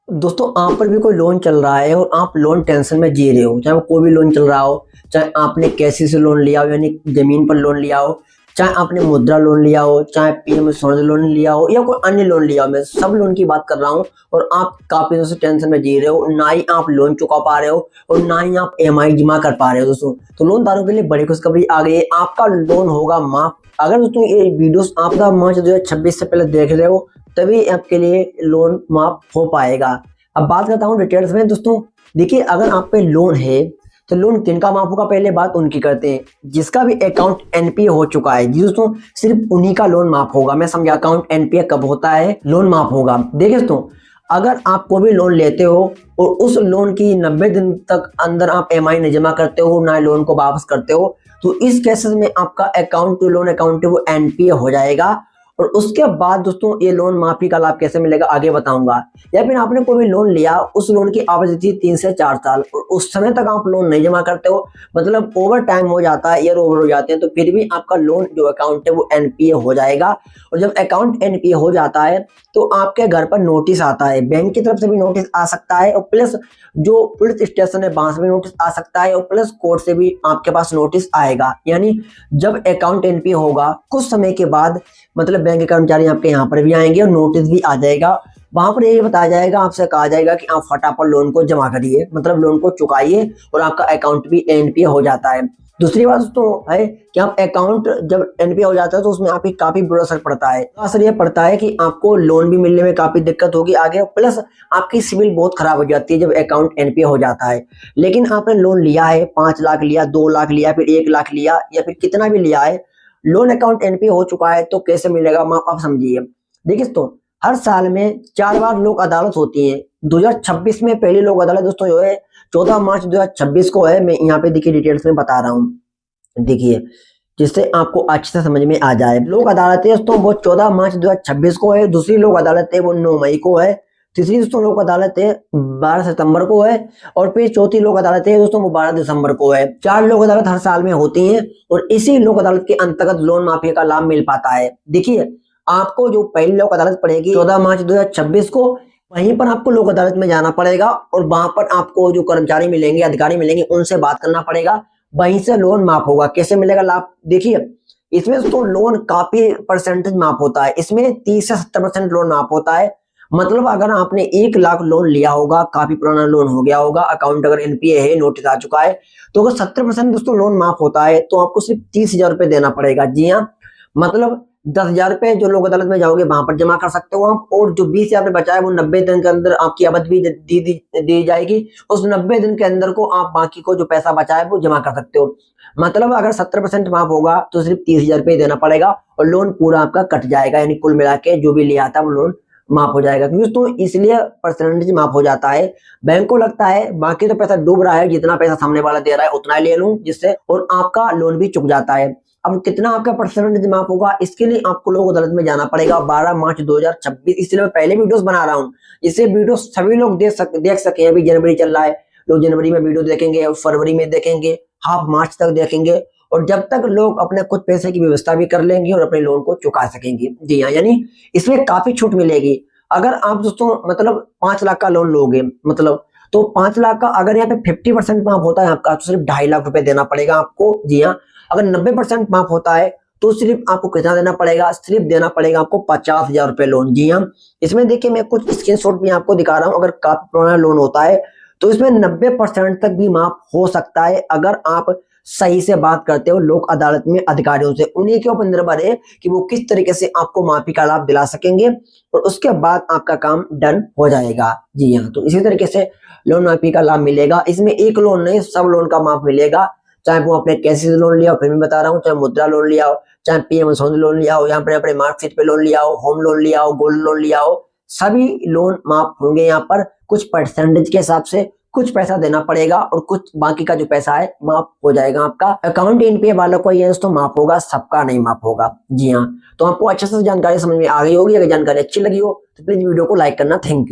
दोस्तों आप पर भी कोई लोन चल रहा है और आप लोन टेंशन में जी रहे हो, चाहे वो कोई भी लोन चल रहा हो, चाहे आपने कैसी से लोन लिया हो यानी जमीन पर लोन लिया हो, चाहे आपने मुद्रा लोन लिया हो, चाहे पीएम स्वनिधि लोन लिया हो या कोई अन्य लोन लिया हो। मैं सब लोन की बात कर रहा हूँ और आप काफी दिनों से टेंशन में जी रहे हो, ना ही आप लोन चुका पा रहे हो और ना ही आप ईएमआई जमा कर पा रहे हो। दोस्तों तो लोनदारों के लिए बड़ी खुशखबरी आ गई है, आपका लोन होगा माफ। अगर दोस्तों ये वीडियोस आपका मार्च 2026 से पहले देख रहे हो तभी आपके लिए लोन माफ हो पाएगा। अब बात करता हूँ डिटेल्स में। दोस्तों देखिए, अगर आप पे लोन है तो लोन किनका माफ होगा, पहले बात उनकी करते हैं जिसका भी अकाउंट एनपीए हो चुका है। जी दोस्तों, सिर्फ उन्हीं का लोन माफ होगा। मैं समझा अकाउंट एनपीए कब होता है, लोन माफ होगा। देखिए दोस्तों, अगर आप कोई भी लोन लेते हो और उस लोन की 90 दिन तक अंदर आप ईएमआई नहीं जमा करते हो, ना लोन को वापस करते हो, तो इस केसेस में आपका अकाउंट टू लोन अकाउंट वो एनपीए हो जाएगा। और उसके बाद दोस्तों ये लोन माफी का लाभ कैसे मिलेगा आगे बताऊंगा। या फिर आपने कोई भी लोन लिया, उस लोन की अवधि 3 से 4 साल और उस समय तक आप लोन नहीं जमा करते हो, मतलब ओवर टाइम हो जाता है, ईयर ओवर हो जाते हैं, तो फिर भी आपका लोन जो अकाउंट है वो एनपीए हो जाएगा। और जब अकाउंट एनपीए हो जाता है तो आपके घर पर नोटिस आता है, बैंक की तरफ से भी नोटिस आ सकता है और प्लस जो पुलिस स्टेशन है वहां से भी नोटिस आ सकता है और प्लस कोर्ट से भी आपके पास नोटिस आएगा। यानी जब अकाउंट एनपीए होगा कुछ समय के बाद मतलब बैंक के कर्मचारी आपके यहाँ पर भी आएंगे और नोटिस भी आ जाएगा। वहां पर यही बताया जाएगा, आपसे कहा जाएगा कि आप फटाफट लोन को जमा करिए, मतलब लोन को चुकाइए और आपका अकाउंट भी एनपीए हो जाता है। दूसरी बात तो है कि आप अकाउंट जब एनपीए हो जाता है तो उसमें आपकी काफी बुरा असर पड़ता है। असर यह पड़ता है कि आपको लोन भी मिलने में काफी दिक्कत होगी आगे, प्लस आपकी सिविल बहुत खराब हो जाती है जब अकाउंट एनपीए हो जाता है। लेकिन आपने लोन लिया है, 5 लाख लिया, 2 लाख लिया, फिर 1 लाख लिया या फिर कितना भी लिया है, लोन अकाउंट एनपीए हो चुका है तो कैसे मिलेगा आप समझिए। देखिए दोस्तों, हर साल में 4 बार लोक अदालत होती है। 2026 में पहली लोक अदालत दोस्तों जो है 14 मार्च 2026 को है। मैं यहाँ पे देखिए डिटेल्स में बता रहा हूँ, देखिए जिससे आपको अच्छे से समझ में आ जाए। लोक अदालत है दोस्तों वो 14 मार्च 2026 को है। दूसरी लोक अदालत है वो 9 मई को है। तीसरी दोस्तों लोक अदालत है 12 सितंबर को है और फिर चौथी लोक अदालत है दोस्तों वो 12 दिसंबर को है। 4 लोक अदालत हर साल में होती हैं और इसी लोक अदालत के अंतर्गत लोन माफी का लाभ मिल पाता है। देखिए, आपको जो पहली लोक अदालत पड़ेगी 14 मार्च 2026 को, वहीं पर आपको लोक अदालत में जाना पड़ेगा और वहां पर आपको जो कर्मचारी मिलेंगे, अधिकारी मिलेंगे, उनसे बात करना पड़ेगा। वहीं से लोन माफ होगा। कैसे मिलेगा लाभ, देखिए इसमें तो लोन काफी परसेंटेज माफ होता है। इसमें 30 से 70% लोन माफ होता है। मतलब अगर आपने 1 लाख लोन लिया होगा, काफी पुराना लोन हो गया होगा, अकाउंट अगर एनपीए है, नोटिस आ चुका है, तो अगर 70% दोस्तों लोन माफ होता है तो आपको सिर्फ 30,000 रुपए देना पड़ेगा। जी हाँ, मतलब 10,000 रुपए जो लोक अदालत में जाओगे वहां पर जमा कर सकते हो आप, और जो 20,000 रुपए बचा है वो 90 दिन के अंदर आपकी अवधि दी जाएगी। उस 90 दिन के अंदर को आप बाकी को जो पैसा बचा है वो जमा कर सकते हो। मतलब अगर 70% माफ होगा तो सिर्फ 30,000 रुपए देना पड़ेगा और लोन पूरा आपका कट जाएगा, यानी कुल मिला के जो भी लिया था वो लोन माफ हो जाएगा। क्योंकि तो इसलिए परसेंटेज माफ हो जाता है। बैंक को लगता है बाकी तो पैसा डूब रहा है, जितना पैसा सामने वाला दे रहा है उतना ही ले लूं जिससे, और आपका लोन भी चुक जाता है। अब कितना आपका परसेंटेज माफ होगा, इसके लिए आपको लोक अदालत में जाना पड़ेगा 12 मार्च 2026। इसलिए मैं पहले वीडियोस बना रहा हूँ, इससे वीडियो सभी लोग देख सके। अभी जनवरी चल रहा है, लोग जनवरी में वीडियो देखेंगे, फरवरी में देखेंगे, हाफ मार्च तक देखेंगे, और जब तक लोग अपने कुछ पैसे की व्यवस्था भी कर लेंगे और अपने लोन को चुका सकेंगे। जी हाँ, यानी इसमें काफी छूट मिलेगी। अगर आप दोस्तों मतलब 5 लाख का लोन लोगे, मतलब तो 5 लाख का अगर यहाँ पे 50% माफ होता है आपका, तो सिर्फ 2.5 लाख रुपए देना पड़ेगा आपको। जी हाँ, अगर 90% माफ होता है तो सिर्फ आपको कितना देना पड़ेगा, सिर्फ देना पड़ेगा आपको 50,000 रुपए लोन। जी हाँ, इसमें देखिए मैं कुछ स्क्रीनशॉट भी आपको दिखा रहा हूँ। अगर काफी पुराना लोन होता है तो इसमें 90% तक भी माफ हो सकता है अगर आप सही से बात करते हो लोक अदालत में अधिकारियों से। उन्हीं के ऊपर निर्भर है कि वो किस तरीके से आपको माफी का लाभ दिला सकेंगे और उसके बाद आपका काम डन हो जाएगा। जी हाँ, तो इसी तरीके से लोन माफी का लाभ मिलेगा। इसमें एक लोन नहीं, सब लोन का माफ मिलेगा। चाहे वो आपने कैसे लोन लिया हो, फिर मैं बता रहा हूँ, चाहे मुद्रा लोन लिया हो, चाहे पीएम स्वनिधि लोन लिया हो, यहाँ पर अपने मार्कशीट पे लोन लिया हो, होम लोन लिया हो, गोल्ड लोन लिया हो, सभी लोन माफ होंगे। यहाँ पर कुछ परसेंटेज के हिसाब से कुछ पैसा देना पड़ेगा और कुछ बाकी का जो पैसा है माफ हो जाएगा। आपका अकाउंट एनपीए वालों को ये दोस्तों माफ होगा, सबका नहीं माफ होगा। जी हाँ, तो आपको अच्छे से जानकारी समझ में आ गई होगी। अगर जानकारी अच्छी लगी हो तो प्लीज वीडियो को लाइक करना। Thank you.